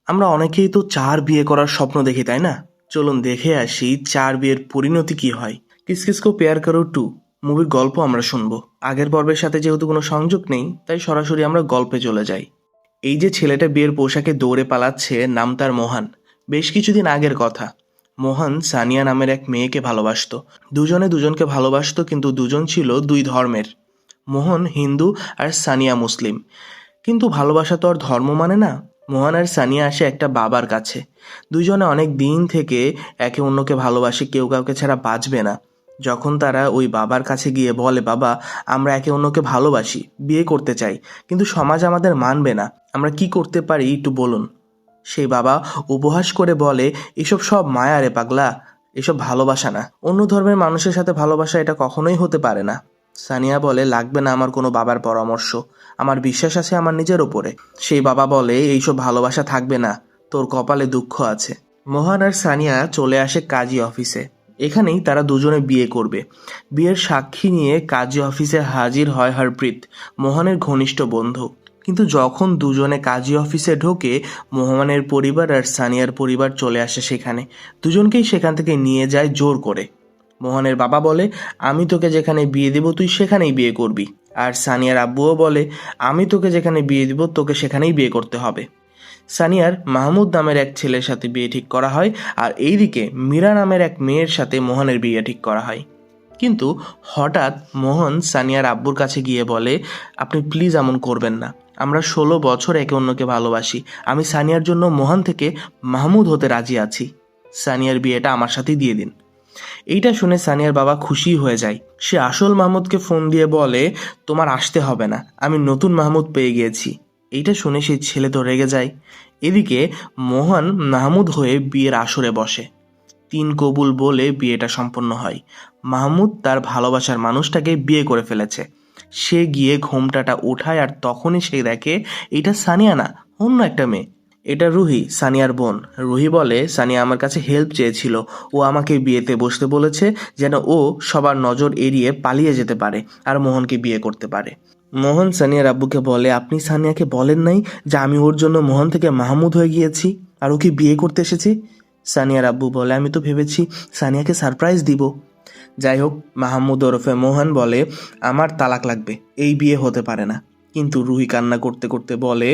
আমরা অনেকেই তো ৪ বিয়ে করার স্বপ্ন দেখি, তাই না? চলুন দেখে আসি ৪ বিয়ের পরিণতি কি হয়। কিস কিস কো প্যার করো 2 মুভির গল্প আমরা শুনবো। আগের পর্বের সাথে যেহেতু কোনো সংযোগ নেই, তাই সরাসরি আমরা গল্পে চলে যাই। এই যে ছেলেটা বিয়ের পোশাকে দৌড়ে পালাচ্ছে, নাম তার মোহন। বেশ কিছুদিন আগের কথা। মোহন সানিয়া নামের এক মেয়েকে ভালোবাসতো। দুজনে দুজনকে ভালোবাসতো, কিন্তু দুজন ছিল দুই ধর্মের। মোহন হিন্দু আর সানিয়া মুসলিম। কিন্তু ভালোবাসা তো আর ধর্ম মানে না। মোহন আর সানিয়া আসে একটা বাবার কাছে। দুইজনে অনেক দিন থেকে একে অন্যকে ভালোবাসে, কেউ কাউকে ছাড়া বাঁচবে না। যখন তারা ওই বাবার কাছে গিয়ে বলে, বাবা, আমরা একে অন্যকে ভালোবাসি, বিয়ে করতে চাই, কিন্তু সমাজ আমাদের মানবে না, আমরা কি করতে পারি একটু বলুন। সেই বাবা উপহাস করে বলে, এসব সব মায়া রে পাগলা, এসব ভালোবাসা না। অন্য ধর্মের মানুষের সাথে ভালোবাসা এটা কখনোই হতে পারে না। সানিয়া বলে, লাগবে না আমার কোনো বাবার পরামর্শ, আমার বিশ্বাস আছে আমার নিজের ওপরে। সেই বাবা বলে, এইসব ভালোবাসা থাকবে না, তোর কপালে দুঃখ আছে। মোহন আর সানিয়া চলে আসে কাজী অফিসে। এখানেই তারা দুজনে বিয়ে করবে। বিয়ের সাক্ষী নিয়ে কাজী অফিসে হাজির হয় হরপ্রীত, মোহনের ঘনিষ্ঠ বন্ধু। কিন্তু যখন দুজনে কাজী অফিসে ঢোকে, মোহনের পরিবার আর সানিয়ার পরিবার চলে আসে সেখানে। দুজনকেই সেখান থেকে নিয়ে যায় জোর করে। মোহনের বাবা বলে, আমি তোকে যেখানে বিয়ে দেব তুই সেখানেই বিয়ে করবি। আর সানিয়ার আব্বুও বলে, আমি তোকে যেখানে বিয়ে দিব তোকে সেখানেই বিয়ে করতে হবে। সানিয়ার মাহমুদ নামের এক ছেলের সাথে বিয়ে ঠিক করা হয়, আর এইদিকে মীরা নামের এক মেয়ের সাথে মোহনের বিয়ে ঠিক করা হয়। কিন্তু হঠাৎ মোহন সানিয়ার আব্বুর কাছে গিয়ে বলে, আপনি প্লিজ এমন করবেন না, আমরা 16 বছর একে অন্যকে ভালোবাসি, আমি সানিয়ার জন্য মোহন থেকে মাহমুদ হতে রাজি আছি, সানিয়ার বিয়েটা আমার সাথেই দিয়ে দিন। এইটা শুনে সানিয়ার বাবা খুশি হয়ে যায়। সে আসল মাহমুদকে ফোন দিয়ে বলে, তোমার আসতে হবে না, আমি নতুন মাহমুদ পেয়ে গিয়েছি। এইটা শুনে সেই ছেলে তো রেগে যায়। এদিকে মোহন মাহমুদ হয়ে বিয়ের আসরে বসে। 3 কবুল বলে বিয়েটা সম্পন্ন হয়। মাহমুদ তার ভালোবাসার মানুষটাকে বিয়ে করে ফেলেছে। সে গিয়ে ঘোমটাটা উঠায়, আর তখনই সে দেখে এটা সানিয়া না, অন্য একটা মেয়ে। এটা রুহি, সানিয়ার বোন। রুহি বলে, সানিয়া আমার কাছে হেল্প চেয়েছিল, ও আমাকে বিয়েতে বসতে বলেছে যেন ও সবার নজর এড়িয়ে পালিয়ে যেতে পারে আর মোহনকে বিয়ে করতে পারে। মোহন সানিয়ার আব্বুকে বলে, আপনি সানিয়াকে বলেন নাই যে আমি ওর জন্য মোহন থেকে মাহমুদ হয়ে গিয়েছি আর ওকে বিয়ে করতে এসেছি? সানিয়ার আব্বু বলে, আমি তো ভেবেছি সানিয়াকে সারপ্রাইজ দিব। যাই হোক, মাহমুদ ওরফে মোহন বলে, আমার তালাক লাগবে, এই বিয়ে হতে পারে না। কিন্তু রুহি কান্না করতে করতে বলে,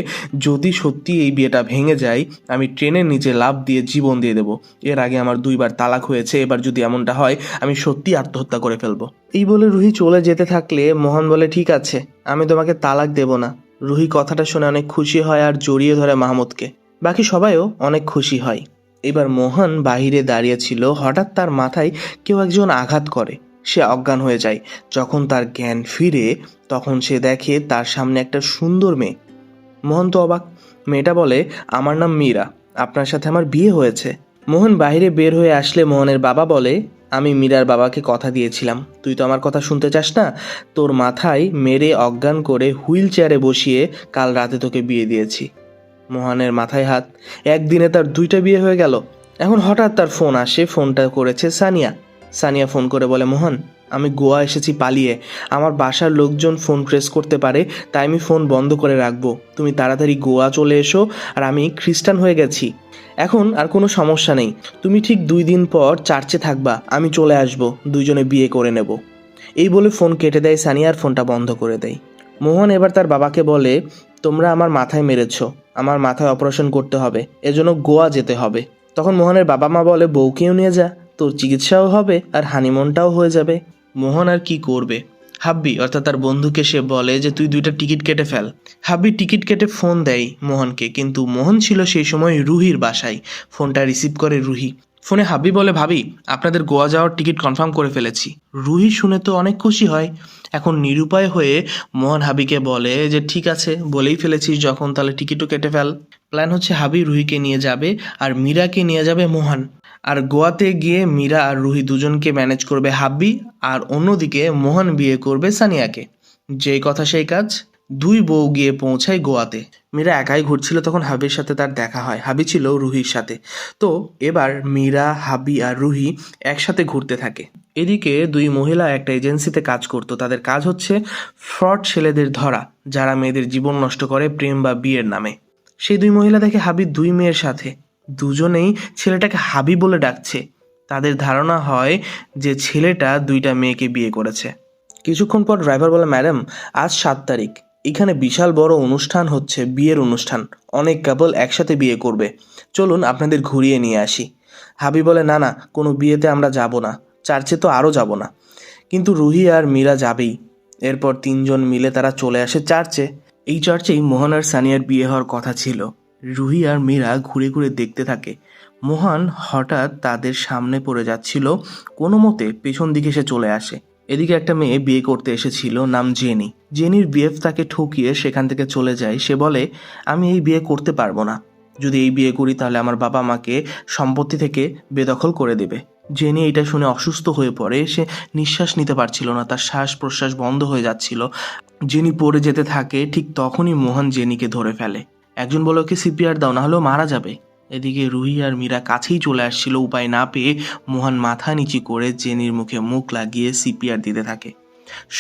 যদি সত্যি এই বিয়েটা ভেঙে যায়, আমি ট্রেনের নিচে লাফ দিয়ে জীবন দিয়ে দেব। এর আগে আমার 2বার তালাক হয়েছে, এবার যদি এমনটা হয় আমি সত্যি আত্মহত্যা করে ফেলবো। এই বলে রুহি চলে যেতে থাকলে মোহন বলে, ঠিক আছে, আমি তোমাকে তালাক দেব না। রুহি কথাটা শুনে অনেক খুশি হয় আর জড়িয়ে ধরে মাহমুদকে। বাকি সবাইও অনেক খুশি হয়। এবার মোহন বাহিরে দাঁড়িয়ে ছিল, হঠাৎ তার মাথায় কেউ একজন আঘাত করে। সে অজ্ঞান হয়ে যায়। যখন তার জ্ঞান ফিরে, তখন সে দেখে তার সামনে একটা সুন্দর মেয়ে। মোহন তো অবাক। মেয়েটা বলে, আমার নাম মীরা, আপনার সাথে আমার বিয়ে হয়েছে। মোহন বাইরে বের হয়ে আসলে মোহনের বাবা বলে, আমি মীরার বাবাকে কথা দিয়েছিলাম, তুই তো আমার কথা শুনতে চাস না, তোর মাথায় মেরে অজ্ঞান করে হুইল চেয়ারে বসিয়ে কাল রাতে তোকে বিয়ে দিয়েছি। মোহনের মাথায় হাত। একদিনে তার 2টা বিয়ে হয়ে গেল। এখন হঠাৎ তার ফোন আসে, ফোনটা করেছে সানিয়া। সানিয়া ফোন করে বলে, মোহন, আমি গোয়া এসেছি পালিয়ে, আমার বাসার লোকজন ফোন প্রেস করতে পারে, তাই আমি ফোন বন্ধ করে রাখবো, তুমি তাড়াতাড়ি গোয়া চলে এসো, আর আমি খ্রিস্টান হয়ে গেছি, এখন আর কোনো সমস্যা নেই, তুমি ঠিক 2 দিন পর চার্চে থাকবা, আমি চলে আসবো, দুইজনে বিয়ে করে নেব। এই বলে ফোন কেটে দেয় সানিয়া, আর ফোনটা বন্ধ করে দেয়। মোহন এবার তার বাবাকে বলে, তোমরা আমার মাথায় মেরেছ, আমার মাথায় অপারেশন করতে হবে, এজন্য গোয়া যেতে হবে। তখন মোহনের বাবা মা বলে, বউকেও নিয়ে যা, তোর চিকিৎসাও হবে আর হানিমুনটাও হয়ে যাবে। মোহন আর কি করবে? হাব্বি অর্থাৎ তার বন্ধুকে সে বলে যে তুই 2টা টিকিট কেটে ফেল। হাব্বি টিকিট কেটে ফোন দেয় মোহনকে, কিন্তু মোহন ছিল সেই সময় রুহির বাসায়। ফোনটা রিসিভ করে রুহি। ফোনে হাব্বি বলে, ভাবি, আপনাদের গোয়া যাওয়ার টিকিট কনফার্ম করে ফেলেছি। রুহি শুনে তো অনেক খুশি হয়। এখন নিরুপায় হয়ে মোহন হাবিকে বলে যে ঠিক আছে, বলেই ফেলেছিস যখন, তাহলে টিকিটও কেটে ফেল। প্ল্যান হচ্ছে হাবি রুহিকে নিয়ে যাবে আর মীরাকে নিয়ে যাবে মোহন। আর গোয়াতে গিয়ে মীরা আর রুহি দুজনকে ম্যানেজ করবে হাব্বি, আর অন্যদিকে মোহন বিয়ে করবে সানিয়াকে। যেই কথা সেই কাজ, 2 বউ গিয়ে পৌঁছায় গোয়াতে। মীরা একাই ঘুরছিল, তখন হাবির সাথে তার দেখা হয়। হাবি ছিল রুহির সাথে। তো এবার মীরা, হাবি আর রুহি একসাথে ঘুরতে থাকে। এদিকে 2 মহিলা একটা এজেন্সিতে কাজ করতো। তাদের কাজ হচ্ছে ফ্রড ছেলেদের ধরা, যারা মেয়েদের জীবন নষ্ট করে প্রেম বা বিয়ের নামে। সেই দুই মহিলা দেখে হাবি দুই মেয়ের সাথে। দুজনেই ছেলেটাকে হাবি বলে ডাকছে। তাদের ধারণা হয় যে ছেলেটা দুইটা মেয়েকে বিয়ে করেছে। কিছুক্ষণ পর ড্রাইভার বলে, ম্যাডাম, আজ 7 তারিখ, এখানে বিশাল বড় অনুষ্ঠান হচ্ছে, বিয়ের অনুষ্ঠান, অনেক কাপল একসাথে বিয়ে করবে, চলুন আপনাদের ঘুরিয়ে নিয়ে আসি। হাবি বলে, না না, কোনো বিয়েতে আমরা যাব না, চার্চে তো আরও যাব না। কিন্তু রুহি আর মীরা যাবেই। এরপর 3জন মিলে তারা চলে আসে চার্চে। এই চার্চেই মোহন আর সানিয়ার বিয়ে হওয়ার কথা ছিল। রুহি আর মীরা ঘুরে ঘুরে দেখতে থাকে। মোহন হঠাৎ তাদের সামনে পড়ে যাচ্ছিল, কোনো মতে পেছন দিকে সে চলে আসে। এদিকে একটা মেয়ে বিয়ে করতে এসেছিল, নাম জেনি। জেনির বিএফ তাকে ঠকিয়ে সেখান থেকে চলে যায়। সে বলে, আমি এই বিয়ে করতে পারবো না, যদি এই বিয়ে করি তাহলে আমার বাবা মাকে সম্পত্তি থেকে বেদখল করে দেবে। জেনি এটা শুনে অসুস্থ হয়ে পড়ে। সে নিঃশ্বাস নিতে পারছিল না, তার শ্বাস প্রশ্বাস বন্ধ হয়ে যাচ্ছিল। জেনি পড়ে যেতে থাকে। ঠিক তখনই মোহন জেনিকে ধরে ফেলে। একজন বলে, ওকে সিপিআর দাও, না হলেও মারা যাবে। এদিকে রুহি আর মীরা কাছেই চলে আসছিল। উপায় না পেয়ে মোহন মাথা নিচু করে জেনির মুখে মুখ লাগিয়ে সিপিআর দিতে থাকে।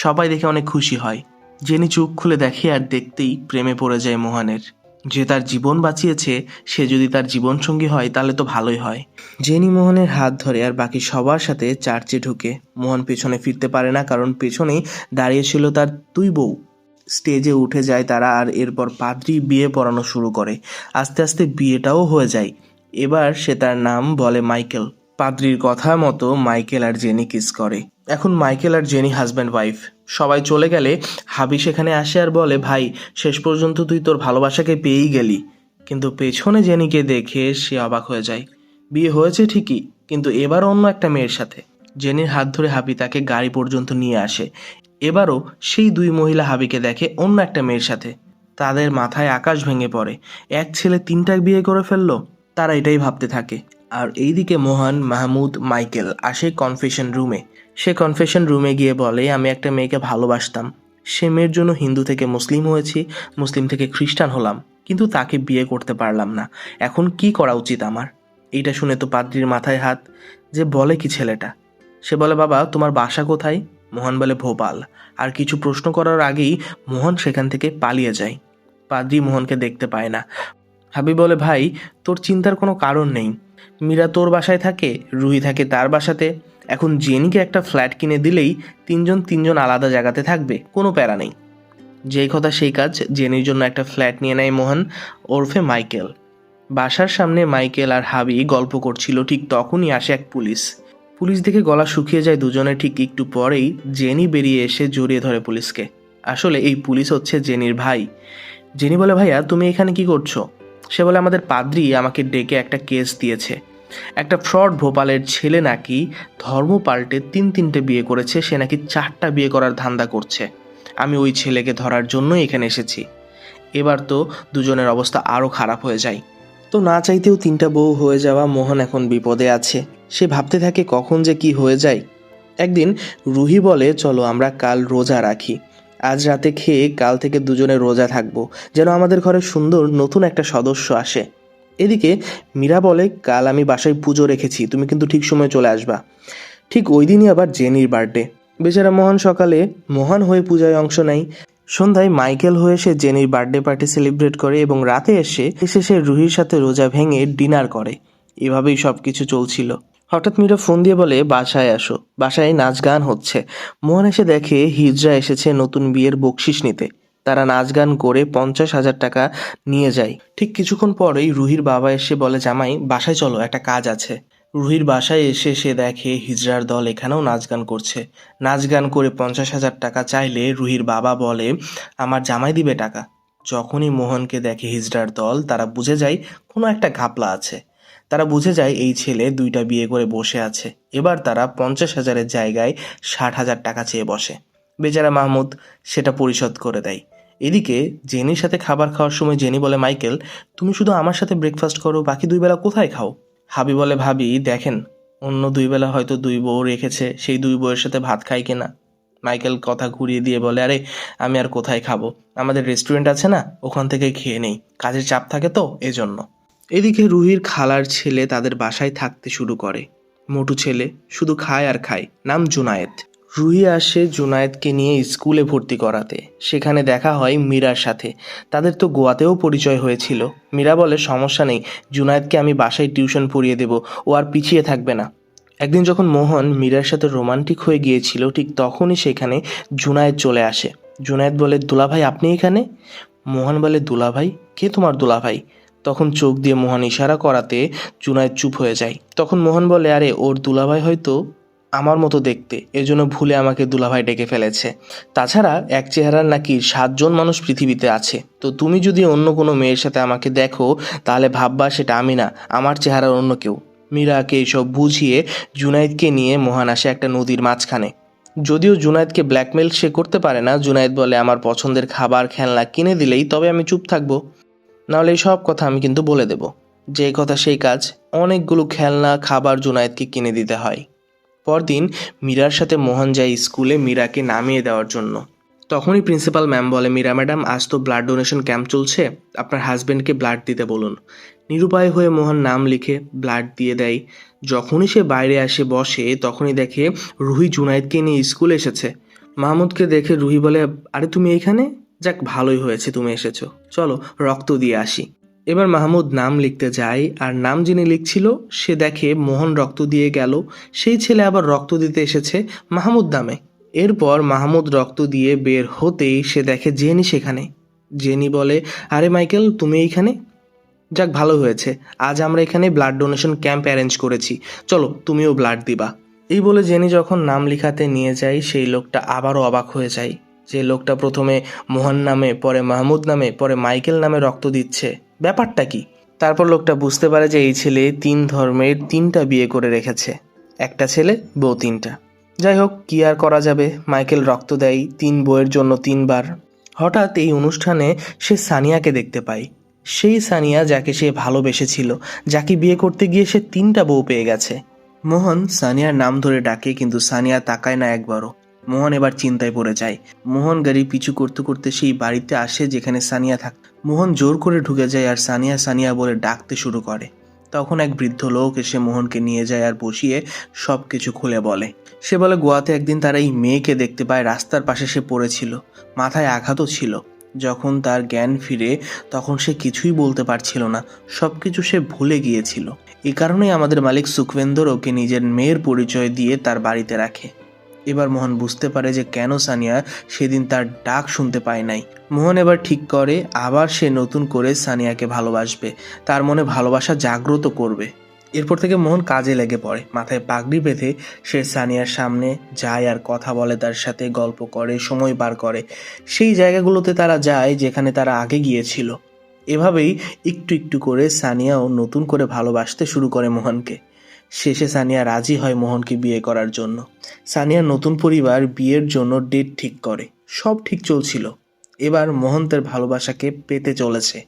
সবাই দেখে অনেক খুশি হয়। জেনি চোখ খুলে দেখে আর দেখতেই প্রেমে পড়ে যায় মোহনের। যে তার জীবন বাঁচিয়েছে, সে যদি তার জীবনসঙ্গী হয় তাহলে তো ভালোই হয়। জেনি মোহনের হাত ধরে আর বাকি সবার সাথে চার্চে ঢুকে। মোহন পেছনে ফিরতে পারে না, কারণ পেছনেই দাঁড়িয়েছিল তার দুই বউ। স্টেজে উঠে যায় তারা, আর এরপর পাদ্রী বিয়ে পড়ানো শুরু করে। আস্তে আস্তে বিয়েটাও হয়ে যায়। এবার সে তার নাম বলে মাইকেল। পাদ্রীর কথা মতো মাইকেল আর জেনি কিস করে। এখন মাইকেল আর জেনি হাজব্যান্ড ওয়াইফ। সবাই চলে গেলে হাবি সেখানে আসে আর বলে, ভাই, শেষ পর্যন্ত তুই তোর ভালোবাসাকে পেয়েই গেলি। কিন্তু পেছনে জেনিকে দেখে সে অবাক হয়ে যায়। বিয়ে হয়েছে ঠিকই, কিন্তু এবার অন্য একটা মেয়ের সাথে। জেনির হাত ধরে হাবি তাকে গাড়ি পর্যন্ত নিয়ে আসে। এবারও সেই দুই মহিলা হাবিকে দেখে অন্য একটা মেয়ের সাথে। তাদের মাথায় আকাশ ভেঙে পড়ে। এক ছেলে 3টা বিয়ে করে ফেললো। তারা এটাই ভাবতে থাকে। আর এইদিকে মোহন, মাহমুদ, মাইকেল আসে কনফেশন রুমে। সে কনফেশন রুমে গিয়ে বলে, আমি একটা মেয়েকে ভালোবাসতাম, সে মেয়ের জন্য হিন্দু থেকে মুসলিম হয়েছি, মুসলিম থেকে খ্রিস্টান হলাম, কিন্তু তাকে বিয়ে করতে পারলাম না। এখন কি করা উচিত আমার? এইটা শুনে তো পাদ্রীর মাথায় হাত। যে বলে কি ছেলেটা? সে বলে, বাবা, তোমার বাসা কোথায়? মোহন বলে, ভোপাল। আর কিছু প্রশ্ন করার আগেই মোহন সেখান থেকে পালিয়ে যায়। পাদ্রী মোহনকে দেখতে পায় না। হাবি বলে, ভাই, তোর চিন্তার কোনো কারণ নেই। মীরা তোর বাসায় থাকে, রুহি থাকে তার বাসাতে। এখন জেনিকে একটা ফ্ল্যাট কিনে দিলেই 3জন আলাদা জায়গাতে থাকবে, কোনো প্যারা নেই। যেই কথা সেই কাজ। জেনির জন্য একটা ফ্ল্যাট নিয়ে নেয় মোহন ওরফে মাইকেল। বাসার সামনে মাইকেল আর হাবি গল্প করছিল। ঠিক তখনই আসে এক পুলিশ। পুলিশ দেখে গলা শুকিয়ে যায় দুজনে। ঠিক একটু পরেই জেনি বেরিয়ে এসে জড়িয়ে ধরে পুলিশকে। আসলে এই পুলিশ হচ্ছে জেনির ভাই। জেনি বলে, ভাইয়া, তুমি এখানে কি করছো? সে বলে, আমাদের পাদ্রী আমাকে ডেকে একটা কেস দিয়েছে। একটা ফ্রড ভোপালের ছেলে নাকি ধর্ম পাল্টে 3টে বিয়ে করেছে, সে নাকি 4টা বিয়ে করার ধান্দা করছে। আমি ওই ছেলেকে ধরার জন্যই এখানে এসেছি। এবার তো দুজনের অবস্থা আরও খারাপ হয়ে যায়। তো না চাইতেও 3টা বউ হয়ে যাওয়া মোহন এখন বিপদে আছে। সে ভাবতে থাকে কখন যে কি হয়ে যায়। একদিন রুহি বলে, চলো আমরা কাল রোজা রাখি। আজ রাতে খেয়ে কাল থেকে দুজনে রোজা থাকবো, যেন আমাদের ঘরে সুন্দর নতুন একটা সদস্য আসে। এদিকে মীরা বলে, কাল আমি বাসায় পুজো রেখেছি, তুমি কিন্তু ঠিক সময় চলে আসবা। ঠিক ওই দিনই আবার জেনির বার্থডে। বেচারা মোহন সকালে মোহন হয়ে পূজায় অংশ নেয়। সন্ধ্যায় মাইকেল হয়ে সে জেনির বার্থডে পার্টি সেলিব্রেট করে এবং রাতে এসে সে রুহির সাথে রোজা ভেঙে ডিনার করে। এভাবেই সব কিছু চলছিল। হঠাৎ মীরা ফোন দিয়ে বলে, বাসায় আসো, বাসায় নাচ গান হচ্ছে। মোহন এসে দেখে হিজড়া এসেছে নতুন বিয়ের বকশিস নিতে। তারা নাচ গান করে 50,000 টাকা নিয়ে যায়। ঠিক কিছুক্ষণ পরেই রুহির বাবা এসে বলে, জামাই, বাসায় চলো, একটা কাজ আছে। রুহির বাসায় এসে সে দেখে হিজড়ার দল এখানেও নাচ গান করছে। নাচ গান করে 50,000 টাকা চাইলে রুহির বাবা বলে, আমার জামাই দিবে টাকা। যখনই মোহনকে দেখে হিজড়ার দল, তারা বুঝে যায় কোনো একটা ঘাপলা আছে। তারা বুঝে যায় এই ছেলে 2টা বিয়ে করে বসে আছে। এবার তারা 50,000-এর জায়গায় 60,000 টাকা চেয়ে বসে। বেচারা মাহমুদ সেটা পরিশোধ করে দেয়। এদিকে জেনির সাথে খাবার খাওয়ার সময় জেনি বলে, মাইকেল, তুমি শুধু আমার সাথে ব্রেকফাস্ট করো, বাকি 2 বেলা কোথায় খাও? হাবি বলে, ভাবি, দেখেন, অন্য 2 বেলা হয়তো 2 বউ রেখেছে, সেই 2 বউয়ের সাথে ভাত খাই কিনা। মাইকেল কথা ঘুরিয়ে দিয়ে বলে, আরে আমি আর কোথায় খাবো, আমাদের রেস্টুরেন্ট আছে না, ওখান থেকে খেয়ে নেই, কাজের চাপ থাকে তো এজন্য। এদিকে রুহির খালার ছেলে তাদের বাসায় থাকতে শুরু করে। মোটু ছেলে, শুধু খায় আর খায়, নাম জুনায়েদ। রুহি আসে জুনায়েদকে নিয়ে স্কুলে ভর্তি করাতে। সেখানে দেখা হয় মীরার সাথে। তাদের তো গোয়াতেও পরিচয় হয়েছিল। মীরা বলে সমস্যা নেই, জুনায়েদকে আমি বাসায় টিউশন পড়িয়ে দেব, ও আর পিছিয়ে থাকবে না। একদিন যখন মোহন মীরার সাথে রোমান্টিক হয়ে গিয়েছিল ঠিক তখনই সেখানে জুনায়েদ চলে আসে। জুনায়েদ বলে, দুলাভাই আপনি এখানে? মোহন বলে, দুলাভাই? কে তোমার দুলাভাই? তখন চোখ দিয়ে মোহন ইশারা করাতে জুনায়েদ চুপ হয়ে যায়। তখন মোহন বলে, আরে ওর দুলাভাই হয়তো আমার মতো দেখতে, এজন্য ভুলে আমাকে দুলাভাই ডেকে ফেলেছে। তাছাড়া এক চেহারার নাকি 7 জন মানুষ পৃথিবীতে আছে, তো তুমি যদি অন্য কোনো মেয়ের সাথে আমাকে দেখো তাহলে ভাববা সেটা আমি না, আমার চেহারার অন্য কেউ। মীরাকে এইসব বুঝিয়ে জুনায়েদকে নিয়ে মোহন আসে একটা নদীর মাঝখানে। যদিও জুনায়েদকে ব্ল্যাকমেল সে করতে পারে না। জুনায়েদ বলে, আমার পছন্দের খাবার খেলনা কিনে দিলেই তবে আমি চুপ থাকবো, নাহলে এই সব কথা আমি কিন্তু বলে দেব। যে কথা সেই কাজ, অনেকগুলো খেলনা খাবার জুনায়েদকে কিনে দিতে হয়। পরদিন মীরার সাথে মোহন যায় স্কুলে মীরাকে নামিয়ে দেওয়ার জন্য। তখনই প্রিন্সিপাল ম্যাম বলে, মীরা ম্যাডাম আজ তো ব্লাড ডোনেশন ক্যাম্প চলছে, আপনার হাজব্যান্ডকে ব্লাড দিতে বলুন। নিরুপায় হয়ে মোহন নাম লিখে ব্লাড দিয়ে দেয়। যখনই সে বাইরে আসে বসে তখনই দেখে রুহি জুনায়েদকে নিয়ে স্কুলে এসেছে। মাহমুদকে দেখে রুহি বলে, আরে তুমি এইখানে? যাক ভালোই হয়েছে তুমি এসেছো, চলো রক্ত দিয়ে আসি। এবার মাহমুদ নাম লিখতে যায়, আর নাম যিনি লিখছিল সে দেখে মোহন রক্ত দিয়ে গেল, সেই ছেলে আবার রক্ত দিতে এসেছে মাহমুদ নামে। এরপর মাহমুদ রক্ত দিয়ে বের হতেই সে দেখে জেনি সেখানে। জেনি বলে, আরে মাইকেল তুমি এইখানে? যাক ভালো হয়েছে, আজ আমরা এখানে ব্লাড ডোনেশন ক্যাম্প অ্যারেঞ্জ করেছি, চলো তুমিও ব্লাড দিবা। এই বলে জেনি যখন নাম লিখাতে নিয়ে যায় সেই লোকটা আবারও অবাক হয়ে যায়। যে লোকটা প্রথমে মোহন নামে, পরে মাহমুদ নামে, পরে মাইকেল নামে রক্ত দিচ্ছে, ব্যাপারটা কি? তারপর লোকটা বুঝতে পারে যে এই ছেলে 3 ধর্মের 3টা বিয়ে করে রেখেছে, একটা ছেলে বউ 3টা। যাই হোক, কি আর করা যাবে, মাইকেল রক্ত দেয় 3 বউয়ের জন্য 3বার। হঠাৎ এই অনুষ্ঠানে সে সানিয়াকে দেখতে পায়। সেই সানিয়া যাকে সে ভালোবেসেছিল, যাকে বিয়ে করতে গিয়ে সে 3টা বউ পেয়ে গেছে। মোহন সানিয়ার নাম ধরে ডাকে, কিন্তু সানিয়া তাকায় না একবারও। মোহন এবার চিন্তায় পড়ে যায়। মোহন গাড়ি পিছু করতে করতে সেই বাড়িতে আসে যেখানে সানিয়া থাক। মোহন জোর করে ঢুকে যায় আর সানিয়া সানিয়া বলে ডাকতে শুরু করে। তখন এক বৃদ্ধ লোক এসে মোহনকে নিয়ে যায় আর বসিয়ে সব কিছু খুলে বলে। সে বলে, গোয়াতে একদিন তারা এই মেয়েকে দেখতে পায়, রাস্তার পাশে সে পড়েছিল, মাথায় আঘাতও ছিল। যখন তার জ্ঞান ফিরে তখন সে কিছুই বলতে পারছিল না, সব কিছু সে ভুলে গিয়েছিল। এই কারণেই আমাদের মালিক সুখবেন্দর ওকে নিজের মেয়ের পরিচয় দিয়ে তার বাড়িতে রাখে। এবার মোহন বুঝতে পারে যে কেন সানিয়া সেদিন তার ডাক শুনতে পায় নাই। মোহন এবার ঠিক করে আবার সে নতুন করে সানিয়াকে ভালোবাসবে, তার মনে ভালোবাসা জাগ্রত করবে। এরপর থেকে মোহন কাজে লেগে পড়ে। মাথায় পাগড়ি বেঁধে সে সানিয়ার সামনে যায় আর কথা বলে, তার সাথে গল্প করে, সময় পার করে। সেই জায়গাগুলোতে তারা যায় যেখানে তারা আগে গিয়েছিল। এভাবেই একটু একটু করে সানিয়াও নতুন করে ভালোবাসতে শুরু করে মোহনকে। শেষে সানিয়া রাজি হয় মোহনকে বিয়ে করার জন্য। সানিয়ার নতুন পরিবার বিয়ের জন্য ডেট ঠিক করে। সব ঠিক চলছিল। এবার মোহন তার ভালোবাসাকে পেতে চলেছে।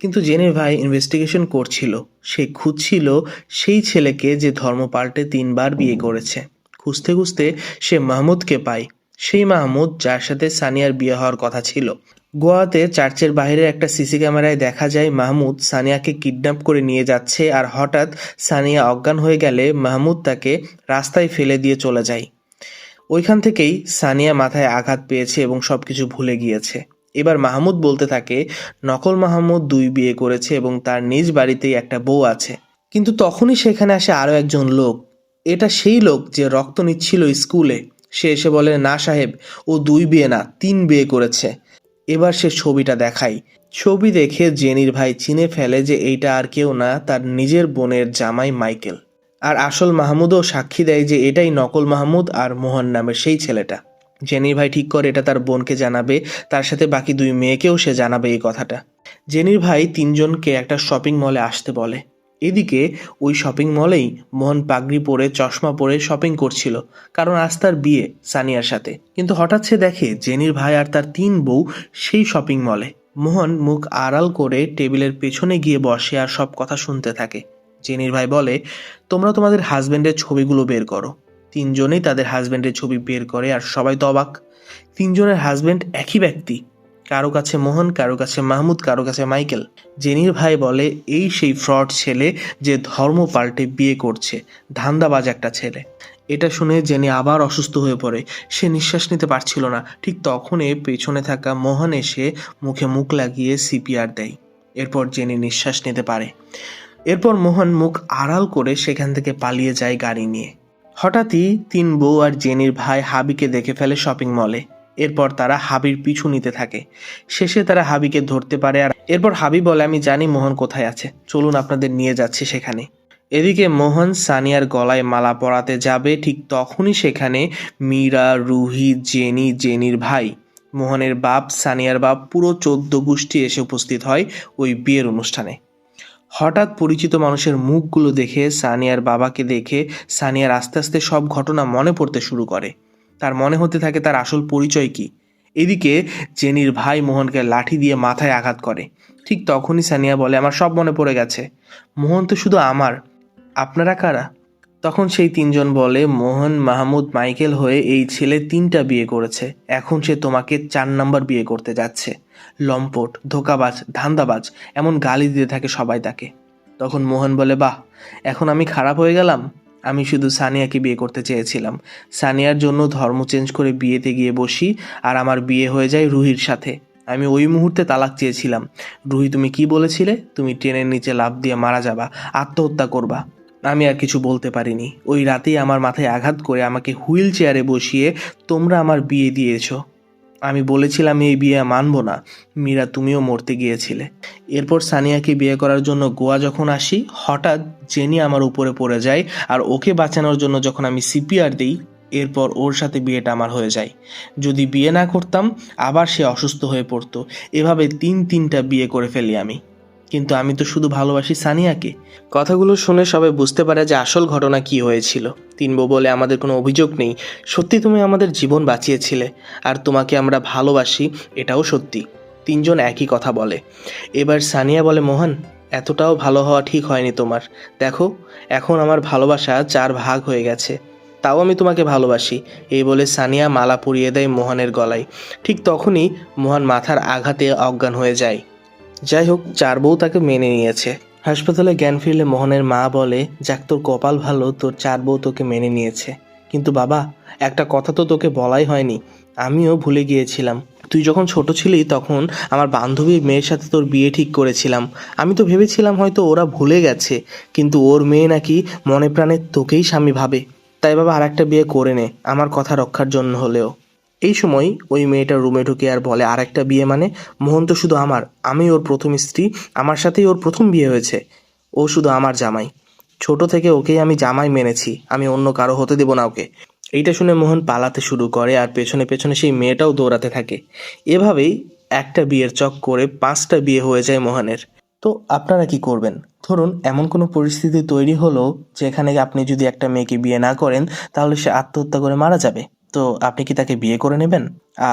কিন্তু জেনির ভাই ইনভেস্টিগেশন করছিল। সে খুঁজছিল সেই ছেলেকে যে ধর্ম পাল্টে 3বার বিয়ে করেছে। খুঁজতে খুঁজতে সে মাহমুদকে পায়। সেই মাহমুদ যার সাথে সানিয়ার বিয়ে হওয়ার কথা ছিল। গোয়াতে চার্চের বাইরে একটা সিসি ক্যামেরায় দেখা যায় মাহমুদ সানিয়াকে কিডন্যাপ করে নিয়ে যাচ্ছে, আর হঠাৎ সানিয়া অজ্ঞান হয়ে গেলে মাহমুদ তাকে রাস্তায় ফেলে দিয়ে চলে যায়। ওইখান থেকেই সানিয়া মাথায় আঘাত পেয়েছে এবং সবকিছু ভুলে গিয়েছে। এবার মাহমুদ বলতে থাকে নকল মাহমুদ 2 বিয়ে করেছে এবং তার নিজ বাড়িতেই একটা বউ আছে। কিন্তু তখনই সেখানে আসে আরও একজন লোক। এটা সেই লোক যে রক্ত নিচ্ছিল স্কুলে। সে এসে বলে, না সাহেব, ও 2 বিয়ে না 3 বিয়ে করেছে। এবার সে ছবিটা দেখায়। ছবি দেখে জেনির ভাই চিনে ফেলে যে এইটা আর কেউ না, তার নিজের বোনের জামাই মাইকেল। আর আসল মাহমুদও সাক্ষী দেয় যে এটাই নকল মাহমুদ আর মোহন নামের সেই ছেলেটা। জেনির ভাই ঠিক করে এটা তার বোনকে জানাবে, তার সাথে বাকি 2 মেয়েকেও সে জানাবে এই কথাটা। জেনির ভাই 3জনকে একটা শপিং মলে আসতে বলে। এদিকে ওই শপিং মলেই মোহন পাগড়ি পরে চশমা পরে শপিং করছিল, কারণ আজ তার বিয়ে সানিয়ার সাথে। কিন্তু হঠাৎ সে দেখে জেনির ভাই আর তার 3 বউ সেই শপিং মলে। মোহন মুখ আড়াল করে টেবিলের পেছনে গিয়ে বসে আর সব কথা শুনতে থাকে। জেনির ভাই বলে, তোমরা তোমাদের হাজবেন্ডের ছবিগুলো বের করো। 3জনেই তাদের হাজবেন্ডের ছবি বের করে আর সবাই তো অবাক। 3জনের হাজবেন্ড একই ব্যক্তি। কারো কাছে মোহন, কারো কাছে মাহমুদ, কারো কাছে মাইকেল। জেনির ভাই বলে, এই সেই ফ্রড ছেলে যে ধর্ম পাল্টে বিয়ে করছে, ধান্দাবাজ একটা ছেলে। এটা শুনে জেনি আবার অসুস্থ হয়ে পড়ে। সে নিঃশ্বাস নিতে পারছিল না। ঠিক তখনই পেছনে থাকা মোহন এসে মুখে মুখ লাগিয়ে সিপিআর দেয়। এরপর জেনি নিঃশ্বাস নিতে পারে। এরপর মোহন মুখ আড়াল করে সেখান থেকে পালিয়ে যায় গাড়ি নিয়ে। হঠাৎই তিন বউ আর জেনির ভাই হাবিকে দেখে ফেলে শপিং মলে। এরপর তারা হাবির পিছু নিতে থাকে। শেষে তারা হাবিকে ধরতে পারে। আর এরপর হাবি বলে, আমি জানি মোহন কোথায় আছে, চলুন আপনাদের নিয়ে যাচ্ছি সেখানে। এদিকে মোহন সানিয়ার গলায় মালা পরাতে যাবে, ঠিক তখনই সেখানে মীরা, রুহি, জেনি, জেনির ভাই, মোহনের বাপ, সানিয়ার বাপ, পুরো 14 গোষ্ঠী এসে উপস্থিত হয় ওই বিয়ের অনুষ্ঠানে। হঠাৎ পরিচিত মানুষের মুখগুলো দেখে সানিয়ার বাবাকে দেখে সানিয়ার আস্তে আস্তে সব ঘটনা মনে পড়তে শুরু করে। তার মনে হতে থাকে তার আসল পরিচয় কি। এদিকে জেনির ভাই মোহনকে লাঠি দিয়ে মাথায় আঘাত করে। ঠিক তখনই সানিয়া বলে, আমার সব মনে পড়ে গেছে, মোহন তো শুধু আমার, আপনারা কারা? তখন সেই তিনজন বলে, মোহন মাহমুদ মাইকেল হয়ে এই ছেলে 3টা বিয়ে করেছে, এখন সে তোমাকে 4 নাম্বার বিয়ে করতে যাচ্ছে। লম্পট, ধোকাবাজ, ধান্দাবাজ, এমন গালি দিতে থাকে সবাই তাকে। তখন মোহন বলে, বাহ, এখন আমি খারাপ হয়ে গেলাম? আমি শুধু সানিয়াকে বিয়ে করতে চেয়েছিলাম। সানিয়ার জন্য ধর্ম চেঞ্জ করে বিয়েতে গিয়ে বসি আর আমার বিয়ে হয়ে যায় রুহির সাথে। আমি ওই মুহূর্তে তালাক চেয়েছিলাম। রুহি, তুমি কি বলেছিলে? তুমি ট্রেনের নিচে লাফ দিয়ে মারা যাবা, আত্মহত্যা করবা। আমি আর কিছু বলতে পারিনি। ওই রাতেই আমার মাথায় আঘাত করে আমাকে হুইল চেয়ারে বসিয়ে তোমরা আমার বিয়ে দিয়েছো। আমি বলেছিলাম এই বিয়ে মানব না। মীরা, তুমিও মরতে গিয়েছিলে। এরপর সানিয়াকে বিয়ে করার জন্য গোয়া যখন আসি, হঠাৎ জেনি আমার উপরে পড়ে যায় আর ওকে বাঁচানোর জন্য যখন আমি সিপিআর দিই, এরপর ওর সাথে বিয়েটা আমার হয়ে যায়। যদি বিয়ে না করতাম আবার সে অসুস্থ হয়ে পড়তো। এভাবে 3টা বিয়ে করে ফেলি আমি। কিন্তু আমি তো শুধু ভালোবাসি সানিয়াকে। কথাগুলো শুনে সবাই বুঝতে পারে যে আসল ঘটনা কি হয়েছিল। তিনবো বলে, আমাদের কোনো অভিযোগ নেই, সত্যি তুমি আমাদের জীবন বাঁচিয়েছিলে আর তোমাকে আমরা ভালোবাসি, এটাও সত্যি। তিনজন একই কথা বলে। এবার সানিয়া বলে, মোহন, এতটাও ভালো হওয়া ঠিক হয়নি তোমার। দেখো, এখন আমার ভালোবাসা 4 ভাগ হয়ে গেছে, তাও আমি তোমাকে ভালোবাসি। এই বলে সানিয়া মালা পরিয়ে দেয় মোহনের গলায়। ঠিক তখনই মোহন মাথার আঘাতে অজ্ঞান হয়ে যায়। যাই হোক, 4 বউ তাকে মেনে নিয়েছে। হাসপাতালে জ্ঞান ফিরলে মোহনের মা বলে, যাক, তোর কপাল ভালো, তোর 4 বউ তোকে মেনে নিয়েছে। কিন্তু বাবা, একটা কথা তো তোকে বলাই হয়নি, আমিও ভুলে গিয়েছিলাম। তুই যখন ছোট ছিলি তখন আমার বান্ধবীর মেয়ের সাথে তোর বিয়ে ঠিক করেছিলাম। আমি তো ভেবেছিলাম হয়তো ওরা ভুলে গেছে, কিন্তু ওর মেয়ে নাকি মনে প্রাণে তোকেই স্বামী ভাবে। তাই বাবা, আর একটা বিয়ে করে নে, আমার কথা রক্ষার জন্য হলেও। এই সময় ওই মেয়েটা রুমে ঢুকে আর বলে, আর একটা বিয়ে মানে? মোহন তো শুধু আমার, আমি ওর প্রথম স্ত্রী, আমার সাথেই ওর প্রথম বিয়ে হয়েছে। ও শুধু আমার জামাই, ছোট থেকে ওকেই আমি জামাই মেনেছি, আমি অন্য কারো হতে দেব না ওকে। এইটা শুনে মোহন পালাতে শুরু করে আর পেছনে পেছনে সেই মেয়েটাও দৌড়াতে থাকে। এভাবেই একটা বিয়ের চক করে 5টা বিয়ে হয়ে যায় মোহনের। তো আপনারা কি করবেন? ধরুন এমন কোনো পরিস্থিতি তৈরি হলো যেখানে আপনি যদি একটা মেয়েকে বিয়ে না করেন তাহলে সে আত্মহত্যা করে মারা যাবে। তো আপনি কি তাকে বিয়ে করে নেবেন?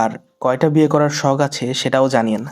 আর কয়টা বিয়ে করার শখ আছে সেটাও জানিয়েন।